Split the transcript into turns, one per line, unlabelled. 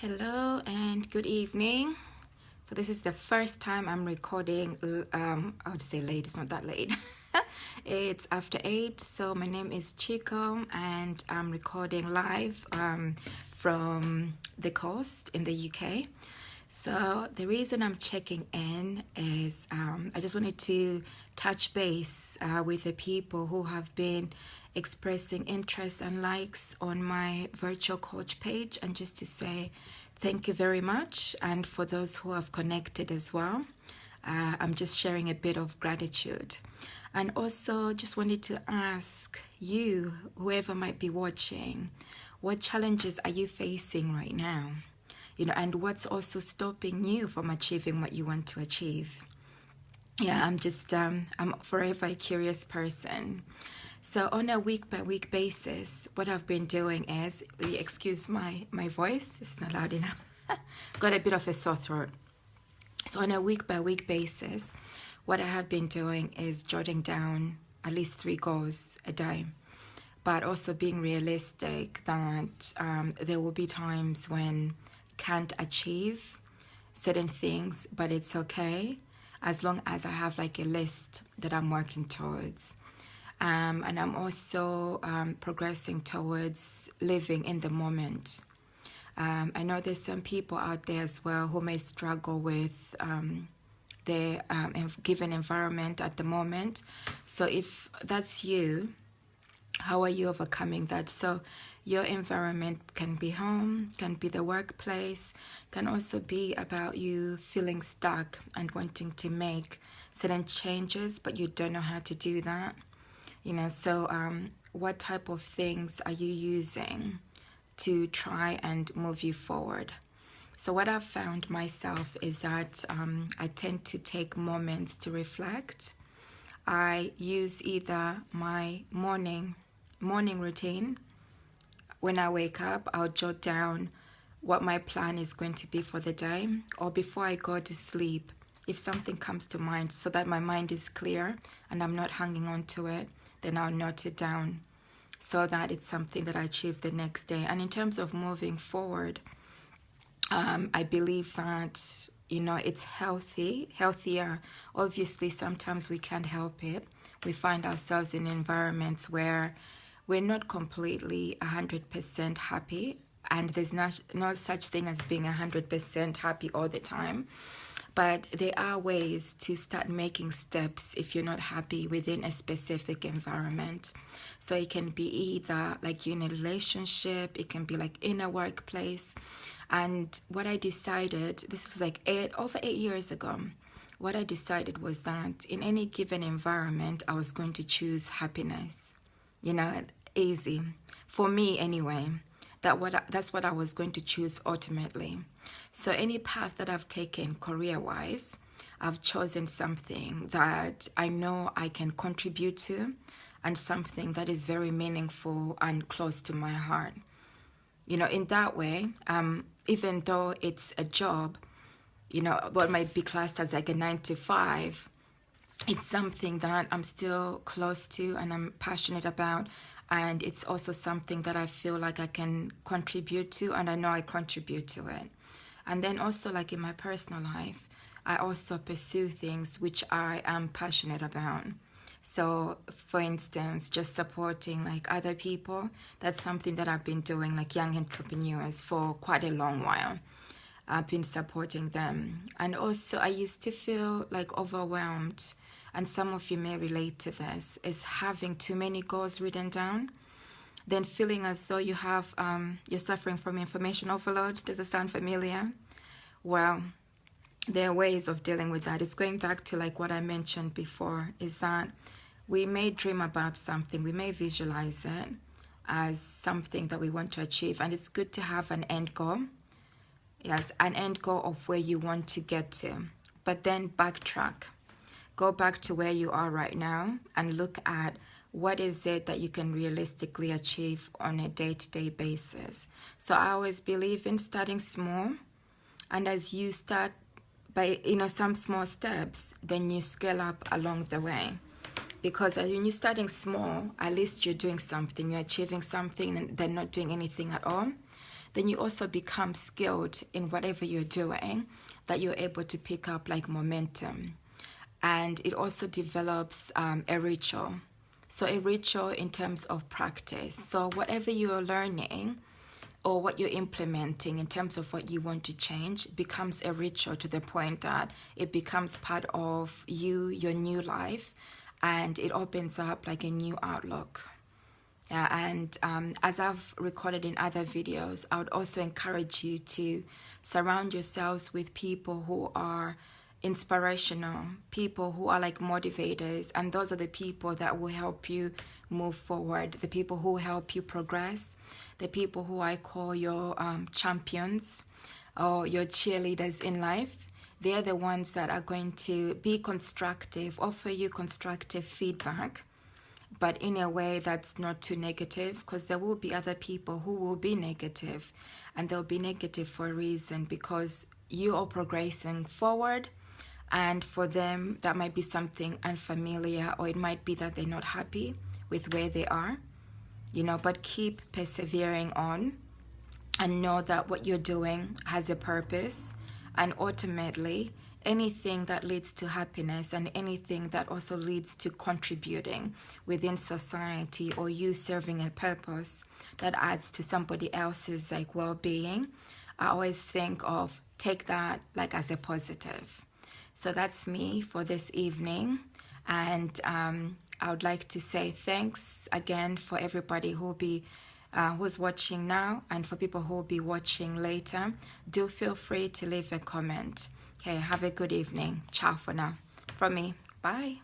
Hello and good evening. So this is the first time I'm recording. I would say late. It's not that late. It's after 8. So my name is Chico, and I'm recording live from the coast in the UK. So the reason I'm checking in is I just wanted to touch base with the people who have been expressing interest and likes on my virtual coach page, and just to say thank you very much. And for those who have connected as well, I'm just sharing a bit of gratitude. And also just wanted to ask you, whoever might be watching, what challenges are you facing right now? And what's also stopping you from achieving what you want to achieve? Yeah, I'm forever a curious person. So on a week-by-week basis, what I've been doing is, excuse my voice, if it's not loud enough, got a bit of a sore throat. So on a week-by-week basis, what I have been doing is jotting down at least 3 goals a day, but also being realistic that there will be times when can't achieve certain things, but it's okay as long as I have like a list that I'm working towards. And I'm also progressing towards living in the moment. I know there's some people out there as well who may struggle with their given environment at the moment. So if that's you, how are you overcoming that? So your environment can be home, can be the workplace, can also be about you feeling stuck and wanting to make certain changes, but you don't know how to do that. So what type of things are you using to try and move you forward? So what I've found myself is that I tend to take moments to reflect. I use either my morning routine. When I wake up, I'll jot down what my plan is going to be for the day, or before I go to sleep, if something comes to mind, so that my mind is clear and I'm not hanging on to it, then I'll note it down so that it's something that I achieve the next day. And in terms of moving forward, I believe that, it's healthier. Obviously, sometimes we can't help it. We find ourselves in environments where we're not completely 100% happy, and there's no such thing as being 100% happy all the time. But there are ways to start making steps if you're not happy within a specific environment. So it can be either like you're in a relationship, it can be like in a workplace. And what I decided, this was like over 8 years ago, what I decided was that in any given environment, I was going to choose happiness. Easy. For me anyway. That's what I was going to choose ultimately. So any path that I've taken career-wise, I've chosen something that I know I can contribute to, and something that is very meaningful and close to my heart. In that way, even though it's a job, what might be classed as like a 9 to 5, it's something that I'm still close to and I'm passionate about. And it's also something that I feel like I can contribute to, and I know I contribute to it. And then also, like in my personal life, I also pursue things which I am passionate about. So, for instance, just supporting like other people, that's something that I've been doing, like young entrepreneurs, for quite a long while. I've been supporting them. And also, I used to feel like overwhelmed, and some of you may relate to this, is having too many goals written down, then feeling as though you're suffering from information overload. Does it sound familiar? Well, there are ways of dealing with that. It's going back to like what I mentioned before, is that we may dream about something, we may visualize it as something that we want to achieve, and it's good to have an end goal. Yes, an end goal of where you want to get to, but then backtrack. Go back to where you are right now and look at what is it that you can realistically achieve on a day-to-day basis. So I always believe in starting small, and as you start by some small steps, then you scale up along the way. Because when you're starting small, at least you're doing something, you're achieving something, and they're not doing anything at all. then you also become skilled in whatever you're doing, that you're able to pick up like momentum. And it also develops a ritual. So a ritual in terms of practice. So whatever you're learning or what you're implementing in terms of what you want to change becomes a ritual, to the point that it becomes part of you, your new life, and it opens up like a new outlook. And as I've recorded in other videos, I would also encourage you to surround yourselves with people who are inspirational, people who are like motivators, and those are the people that will help you move forward, the people who help you progress, the people who I call your champions or your cheerleaders in life. They're the ones that are going to be constructive, offer you constructive feedback, but in a way that's not too negative, because there will be other people who will be negative, and they'll be negative for a reason, because you are progressing forward, and for them that might be something unfamiliar, or it might be that they're not happy with where they are, you know. But keep persevering on and know that what you're doing has a purpose, and ultimately anything that leads to happiness and anything that also leads to contributing within society, or you serving a purpose that adds to somebody else's like well-being, I always think of, take that like as a positive. So that's me for this evening, and I would like to say thanks again for everybody who's watching now, and for people who will be watching later. Do feel free to leave a comment. Okay, have a good evening. Ciao for now. From me. Bye.